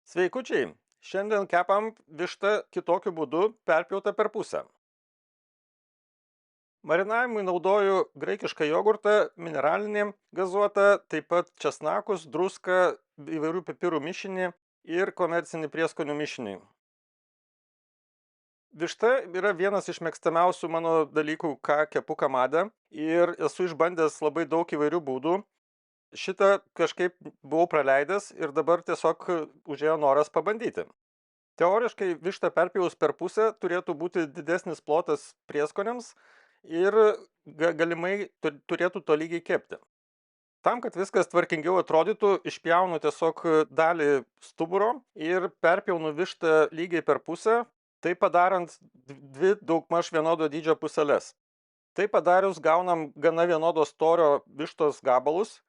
Sveikučiai, šiandien kepam vištą kitokiu būdu, perpjautą per pusę. Marinavimui naudoju graikišką jogurtą, mineralinį gazuotą, taip pat česnakus, druską, įvairių pipirų mišinį ir komercinį prieskonių mišinį. Višta yra vienas iš mėgstamiausių mano dalykų, ką kepu kamade, ir esu išbandęs labai daug įvairių būdų. Šitą kažkaip buvau praleidęs ir dabar tiesiog užėjo noras pabandyti. Teoriškai vištą perpjovus per pusę turėtų būti didesnis plotas prieskoniams ir galimai turėtų tolygiai kepti. Tam, kad viskas tvarkingiau atrodytų, išpjaunu tiesiog dalį stuburo ir perpjaunu vištą lygiai per pusę, tai padarant dvi daugmaž vienodo dydžio puseles. Tai padarius gaunam gana vienodo storio vištos gabalus,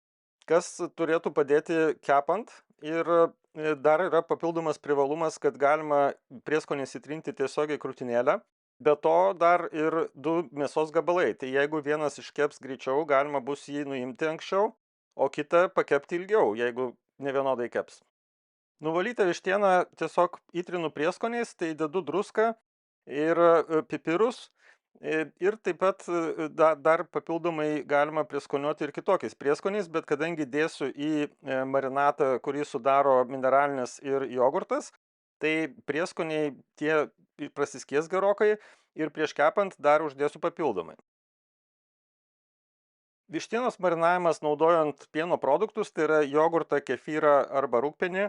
kas turėtų padėti kepant, ir dar yra papildomas privalumas, kad galima prieskonį įsitrinti tiesiogiai krūtinėlę. Be to dar ir du mėsos gabalai, tai jeigu vienas iškeps greičiau, galima bus jį nuimti anksčiau, o kitą pakepti ilgiau, jeigu nevienodai keps. Nuvalytą vištieną tiesiog įtrinu prieskoniais, tai dedu druską ir pipirus. Ir taip pat dar papildomai galima prieskoniuoti ir kitokiais prieskoniais, bet kadangi dėsiu į marinatą, kurį sudaro mineralinis ir jogurtas, tai prieskoniai tie prasiskies gerokai ir prieš kepant dar uždėsiu papildomai. Vištienos marinavimas naudojant pieno produktus, tai yra jogurtą, kefyrą arba rūgpienį,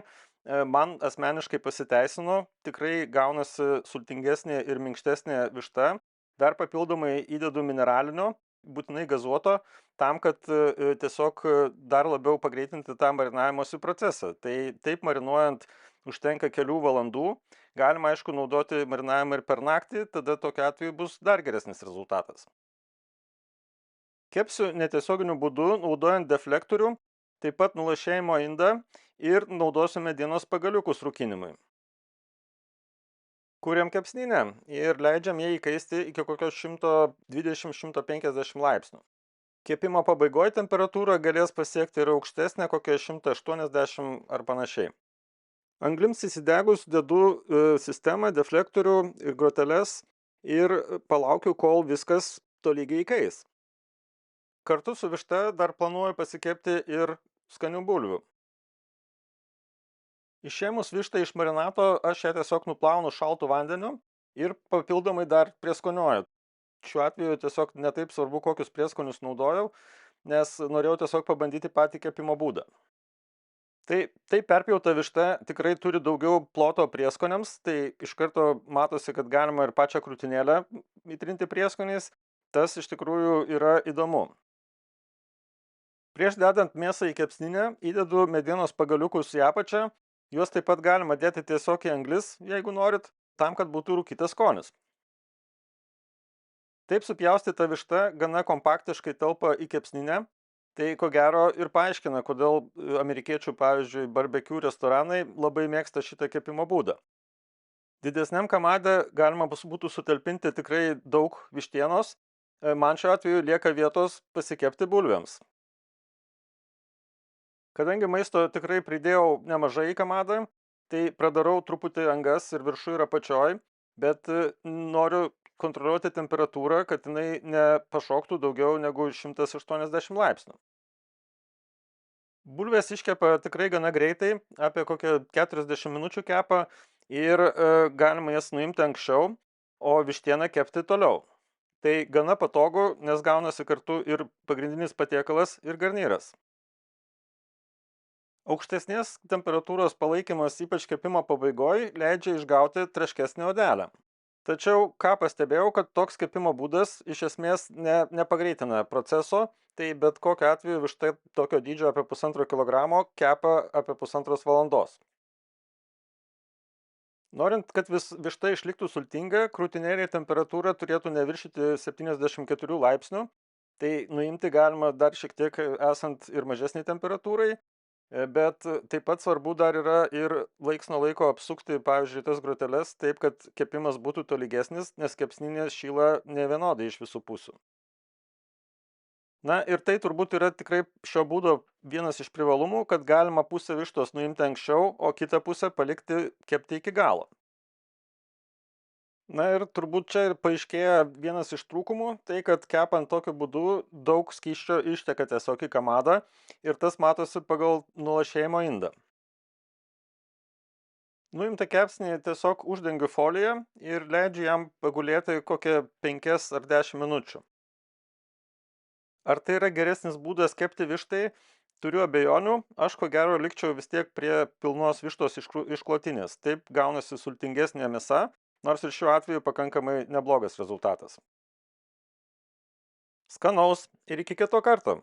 man asmeniškai pasiteisino, tikrai gaunasi sultingesnė ir minkštesnė višta. Dar papildomai įdedu mineralinio, būtinai gazuoto, tam, kad tiesiog dar labiau pagreitinti tą marinavimosi procesą. Tai taip marinuojant užtenka kelių valandų, galima aišku naudoti marinavimą ir per naktį, tada tokiu atveju bus dar geresnis rezultatas. Kepsiu netiesioginiu būdu, naudojant deflektorių, taip pat nulašėjimo indą, ir naudosiu medienos pagaliukus rūkinimui. Kuriam kepsninę ir leidžiam ją įkaisti iki kokios 120–150 laipsnių. Kepimo pabaigoje temperatūra galės pasiekti ir aukštesnė, kokia 180 ar panašiai. Anglims įsidegus dedu sistemą, deflektorių ir groteles ir palaukiu, kol viskas tolygiai įkais. Kartu su višta dar planuoju pasikepti ir skanių bulvių. Išėmus vištą iš marinato, aš ją tiesiog nuplaunu šaltu vandeniu ir papildomai dar prieskoniuoju. Šiuo atveju tiesiog netaip svarbu, kokius prieskonius naudojau, nes norėjau tiesiog pabandyti patį kepimo būdą. Tai perpjauta višta tikrai turi daugiau ploto prieskoniams, tai iš karto matosi, kad galima ir pačią krūtinėlę įtrinti prieskoniais. Tas iš tikrųjų yra įdomu. Prieš dedant mėsą į kepsninę, įdedu medienos pagaliukus į apačią. Juos taip pat galima dėti tiesiog į anglis, jeigu norit, tam, kad būtų rūkytas skonis. Taip supjaustyta višta gana kompaktiškai telpa į kepsninę, tai ko gero ir paaiškina, kodėl amerikiečių, pavyzdžiui, barbecue restoranai labai mėgsta šitą kepimo būdą. Didesniam kamade galima būtų sutalpinti tikrai daug vištienos, man šiuo atveju lieka vietos pasikepti bulvėms. Kadangi maisto tikrai pridėjau nemažai į kamadą, tai pradarau truputį angas ir viršų ir apačioj, bet noriu kontroliuoti temperatūrą, kad jinai nepašoktų daugiau negu 180 laipsnių. Bulvės iškepa tikrai gana greitai, apie kokią 40 minučių kepa, ir galima jas nuimti anksčiau, o vištieną kepti toliau. Tai gana patogu, nes gaunasi kartu ir pagrindinis patiekalas ir garnyras. Aukštesnės temperatūros palaikymas, ypač kepimo pabaigoj, leidžia išgauti traškesnę odelę. Tačiau, ką pastebėjau, kad toks kepimo būdas iš esmės nepagreitina proceso, tai bet kokiu atveju višta tokio dydžio apie 1,5 kilogramo kepa apie 1,5 valandos. Norint, kad višta išliktų sultinga, krūtinėlėje temperatūra turėtų neviršyti 74 laipsnių, tai nuimti galima dar šiek tiek esant ir mažesnei temperatūrai. Bet taip pat svarbu dar yra ir laiks nuo laiko apsukti, pavyzdžiui, tas groteles taip, kad kepimas būtų tolygesnis, nes kepsninė šyla nevienodai iš visų pusių. Na ir tai turbūt yra tikrai šio būdo vienas iš privalumų, kad galima pusę vištos nuimti anksčiau, o kitą pusę palikti kepti iki galo. Na ir turbūt čia ir paaiškėja vienas iš trūkumų, tai kad kepant tokiu būdu daug skysčio išteka tiesiog į kamadą ir tas matosi pagal nulašėjimo indą. Nuimtą kepsnį tiesiog uždengiu folija ir leidžiu jam pagulėti kokią 5 ar 10 minučių. Ar tai yra geresnis būdas kepti vištai? Turiu abejonių, aš ko gero likčiau vis tiek prie pilnos vištos išklotinės. Taip gaunasi sultingesnė mėsa, nors ir šiuo atveju pakankamai neblogas rezultatas. Skanaus ir iki kito karto.